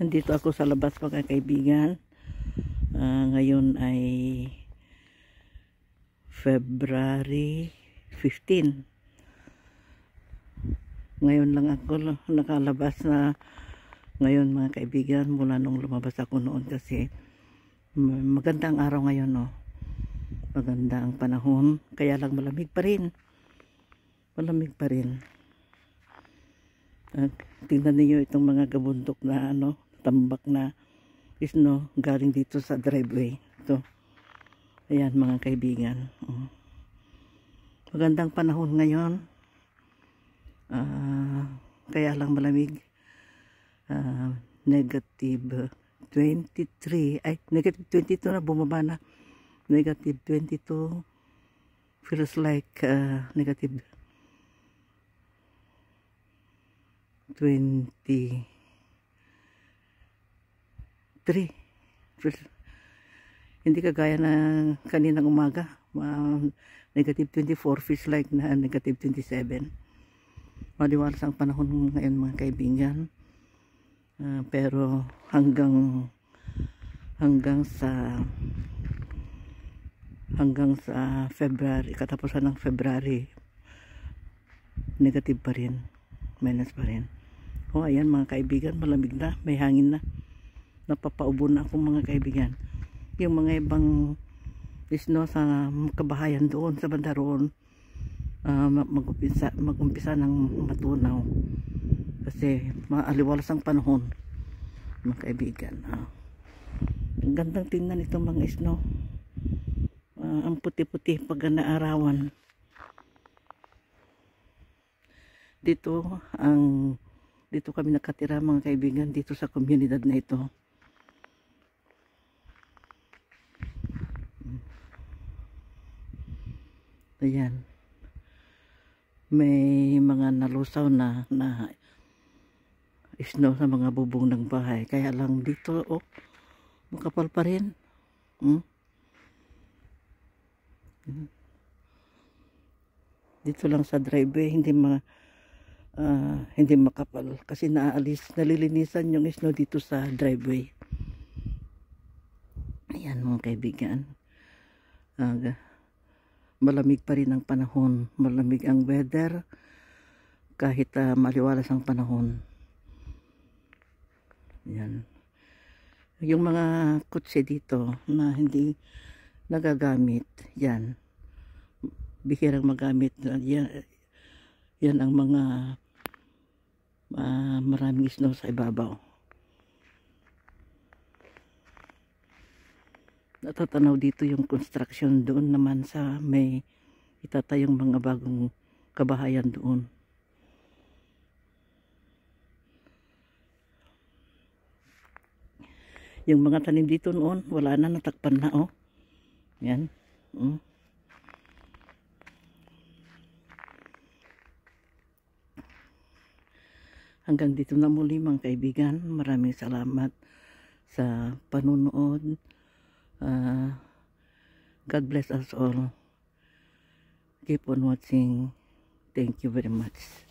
Nandito ako sa labas mga kaibigan. Ngayon ay February 15. Ngayon lang ako nakalabas na ngayon mga kaibigan, mula nung lumabas ako noon kasi maganda ang araw ngayon, no? Maganda ang panahon, kaya lang malamig pa rin. Malamig pa rin. Tingnan niyo itong mga gabundok na tambak na snow galing dito sa driveway. Ito. Ayan mga kaibigan. Magandang panahon ngayon. Kaya lang malamig. Negative 23. Ay, negative 22 na, bumaba na. Negative 22. Feels like negative 23. Hindi kagaya na kaninang umaga. Negative 24 feels like na negative 27. Maliwalas ang panahon ngayon mga kaibigan. Pero hanggang sa February, katapusan ng February, negative pa rin. Minus pa rin. Ayan mga kaibigan, malamig na, may hangin na. Napapaubo na ako mga kaibigan. Yung mga ibang snow sa kabahayan doon sa banda roon, mag-umpisa ng matunaw kasi maaliwalas ang panahon mga kaibigan. Ang gandang tingnan itong mga snow. Ang puti-puti pag naarawan. Dito kami nakatira mga kaibigan, dito sa komunidad na ito. Ayan. May mga nalusaw na snow sa mga bubong ng bahay. Kaya lang dito, makapal pa rin. Dito lang sa driveway, hindi makapal. Kasi nalilinisan yung snow dito sa driveway. Ayan mga kaibigan. Malamig pa rin ang panahon, malamig ang weather kahit maliwalas ang panahon. Yan. Yung mga kotse dito na hindi nagagamit, yan. Bihirang magamit. Yan ang mga maraming snow sa ibabaw. Natatanaw dito yung construction, doon naman sa may itatayong mga bagong kabahayan doon. Yung mga tanim dito noon, wala na, natakpan na, Yan. Hanggang dito na muli mga kaibigan. Maraming salamat sa panunood. God bless us all. Keep on watching. Thank you very much.